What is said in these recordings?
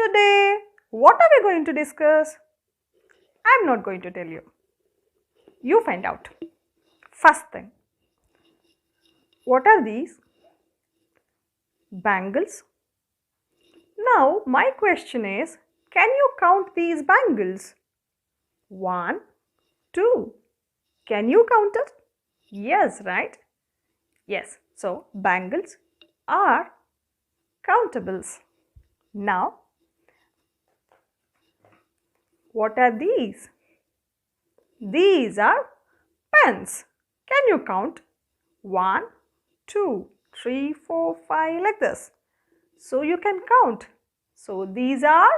today. What are we going to discuss? I am not going to tell you. You find out. First thing, what are these? Bangles. Now, my question is, can you count these bangles? 1, 2. Can you count it? Yes, right? Yes. So, bangles are countables. Now, what are these? These are pens. Can you count? 1, 2, 3, 4, 5 like this. So you can count. So these are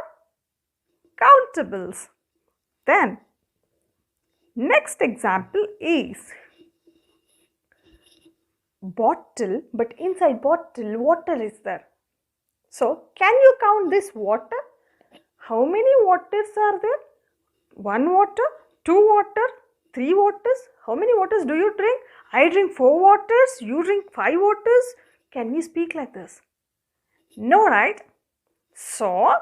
countables. Then next example is bottle, but inside bottle water is there. So can you count this water? How many waters are there? 1 water, 2 water, 3 waters. How many waters do you drink? I drink 4 waters, you drink 5 waters. Can we speak like this? No, right? So,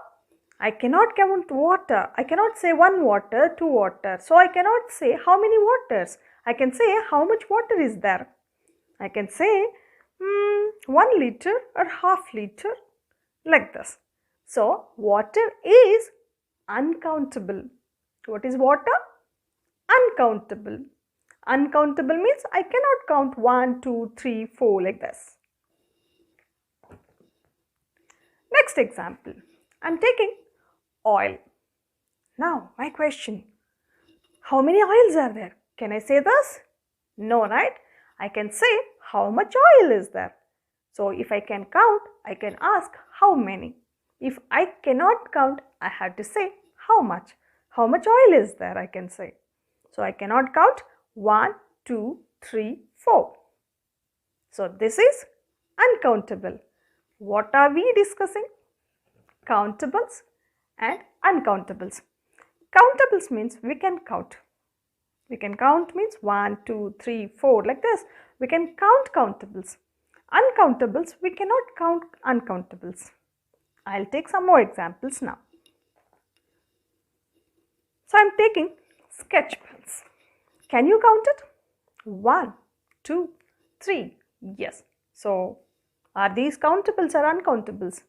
I cannot count water. I cannot say 1 water, 2 water. So, I cannot say how many waters. I can say how much water is there. I can say 1 liter or half liter like this. So, water is uncountable. What is water? Uncountable. Uncountable means I cannot count 1, 2, 3, 4 like this. Next example, I am taking oil. Now, my question, how many oils are there? Can I say this? No, right? I can say how much oil is there. So, if I can count, I can ask how many. If I cannot count, I have to say how much. How much oil is there, I can say. So, I cannot count 1, 2, 3, 4. So, this is uncountable. What are we discussing? Countables and uncountables. Countables means we can count. We can count means 1, 2, 3, 4 like this. We can count countables. Uncountables, we cannot count uncountables. I'll take some more examples now. So, I'm taking sketch pens. Can you count it? 1, 2, 3. Yes. So, are these countables or uncountables?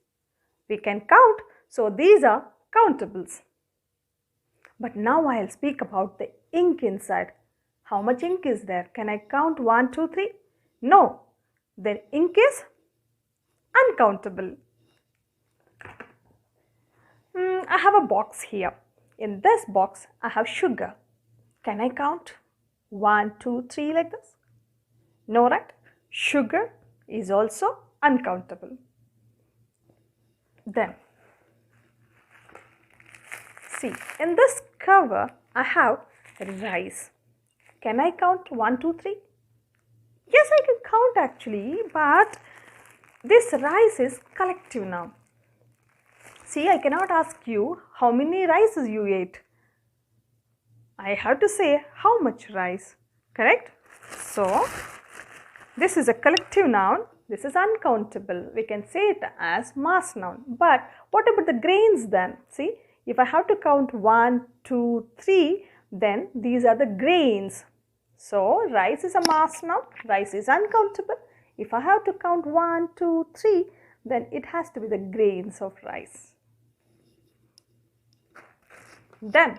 We can count. So, these are countables. But now I'll speak about the ink inside. How much ink is there? Can I count 1, 2, 3? No. Then ink is uncountable. I have a box here. In this box, I have sugar. Can I count 1, 2, 3 like this? No, right? Sugar is also uncountable. Then, see, in this cover, I have rice. Can I count 1, 2, 3? Yes, I can count actually, but this rice is collective noun. See, I cannot ask you how many rices you ate. I have to say how much rice, correct? So, this is a collective noun. This is uncountable. We can say it as mass noun. But what about the grains then? See, if I have to count 1, 2, 3, then these are the grains. So, rice is a mass noun. Rice is uncountable. If I have to count 1, 2, 3, then it has to be the grains of rice. Then,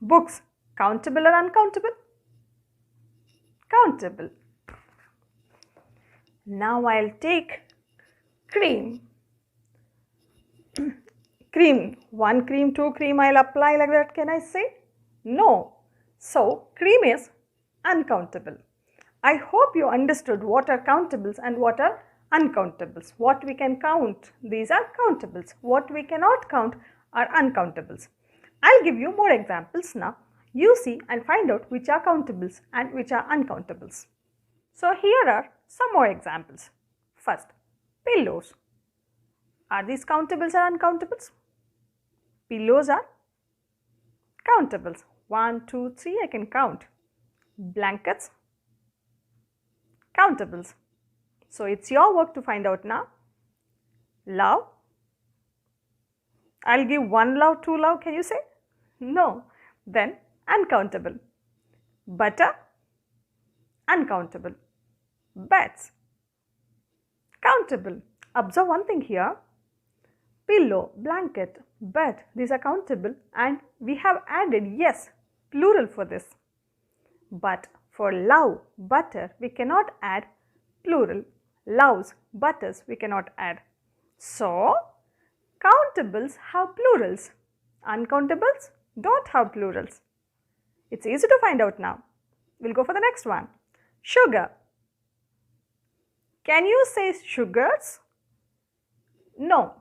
books, countable or uncountable? Countable. Now I'll take cream. Cream, 1 cream, 2 cream I'll apply like that. Can I say? No. So, cream is uncountable. I hope you understood what are countables and what are uncountables. What we can count, these are countables. What we cannot count are uncountables. I'll give you more examples now. You see and find out which are countables and which are uncountables. So, here are some more examples. First, pillows. Are these countables or uncountables? Pillows are countables. 1, 2, 3 I can count. Blankets, countables. So, it's your work to find out now. Love, I'll give 1 love, 2 love, can you say? No. Then uncountable. Butter, uncountable. Beds, countable. Observe one thing here. Pillow, blanket, bed, these are countable and we have added, yes, plural for this. But for love, butter, we cannot add plural. Loves, butters, we cannot add. So, countables have plurals. Uncountables don't have plurals. It's easy to find out now. We'll go for the next one. Sugar. Can you say sugars? No.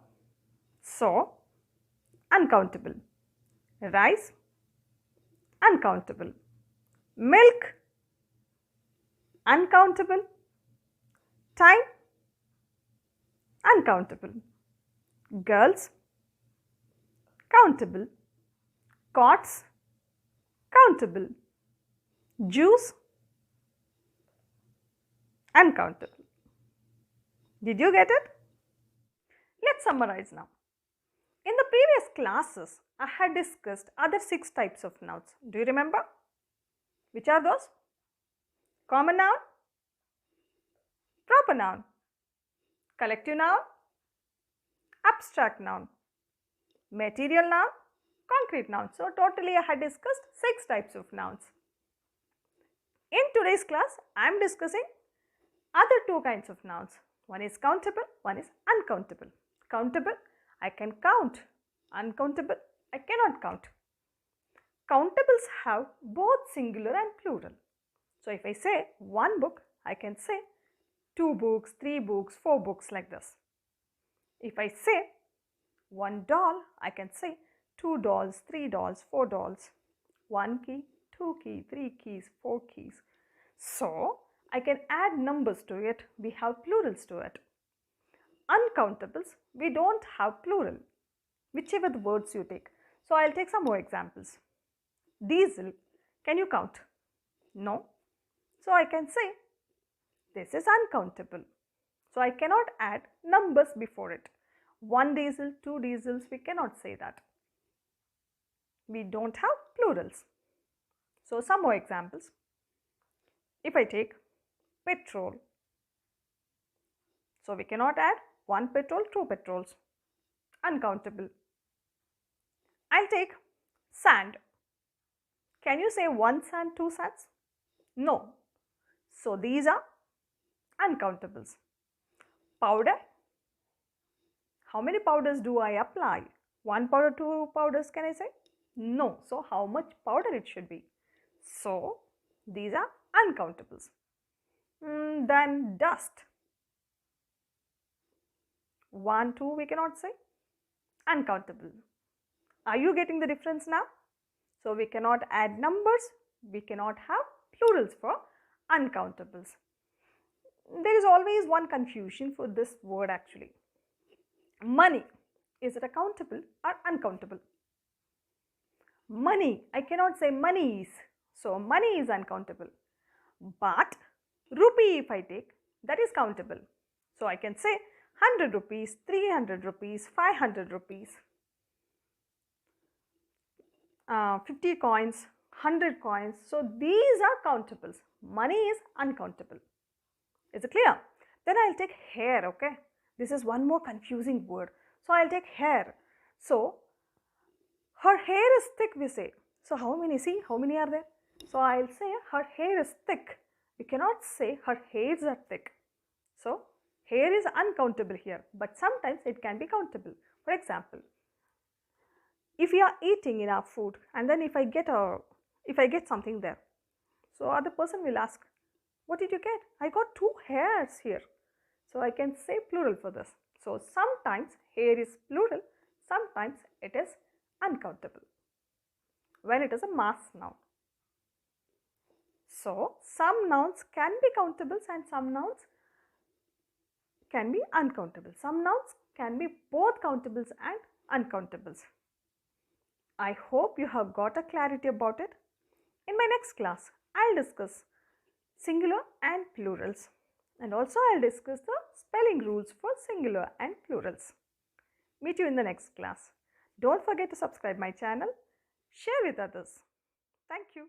So, uncountable. Rice, uncountable. Milk, uncountable. Time, uncountable. Girls, countable. Cots, countable. Juice, uncountable. Did you get it? Let's summarize now. In the previous classes, I had discussed other 6 types of nouns. Do you remember? Which are those? Common noun, proper noun, collective noun, abstract noun, material noun, concrete noun. So, totally I had discussed 6 types of nouns. In today's class, I am discussing other 2 kinds of nouns. One is countable, one is uncountable. Countable, I can count. Uncountable, I cannot count. Countables have both singular and plural. So, if I say 1 book, I can say 2 books, 3 books, 4 books like this. If I say 1 doll, I can say 2 dolls, 3 dolls, 4 dolls. 1 key, 2 key, 3 keys, 4 keys. So, I can add numbers to it. We have plurals to it. Uncountables, we don't have plural, whichever the words you take. So, I'll take some more examples. Diesel, can you count? No. So, I can say this is uncountable. So, I cannot add numbers before it. 1 diesel, 2 diesels, we cannot say that. We don't have plurals. So, some more examples. If I take petrol, so we cannot add 1 petrol, 2 petrols. Uncountable. I'll take sand. Can you say 1 sand, 2 sands? No. So, these are uncountables. Powder. How many powders do I apply? 1 powder, 2 powders, can I say? No. So, how much powder it should be? So, these are uncountables. Then dust. 1, 2 we cannot say. Uncountable. Are you getting the difference now? So, we cannot add numbers. We cannot have plurals for uncountables. There is always one confusion for this word actually. Money. Is it countable or uncountable? Money. I cannot say monies. So, money is uncountable. But rupee if I take, that is countable. So, I can say 100 rupees, 300 rupees, 500 rupees, 50 coins, 100 coins. So, these are countables. Money is uncountable. Is it clear? Then I will take hair, okay. This is one more confusing word. So, I will take hair. So, her hair is thick we say. So, how many? See, how many are there? So, I will say her hair is thick. We cannot say her hairs are thick. So, hair is uncountable here, but sometimes it can be countable. For example, if you are eating in our food and then if I get something there, so other person will ask, what did you get? I got 2 hairs here. So, I can say plural for this. So, sometimes hair is plural, sometimes it is uncountable when it is a mass noun. So, some nouns can be countables and some nouns can be uncountable. Some nouns can be both countables and uncountables. I hope you have got a clarity about it. In my next class, I will discuss singular and plurals, and also I will discuss the spelling rules for singular and plurals. Meet you in the next class. Don't forget to subscribe my channel, share with others. Thank you.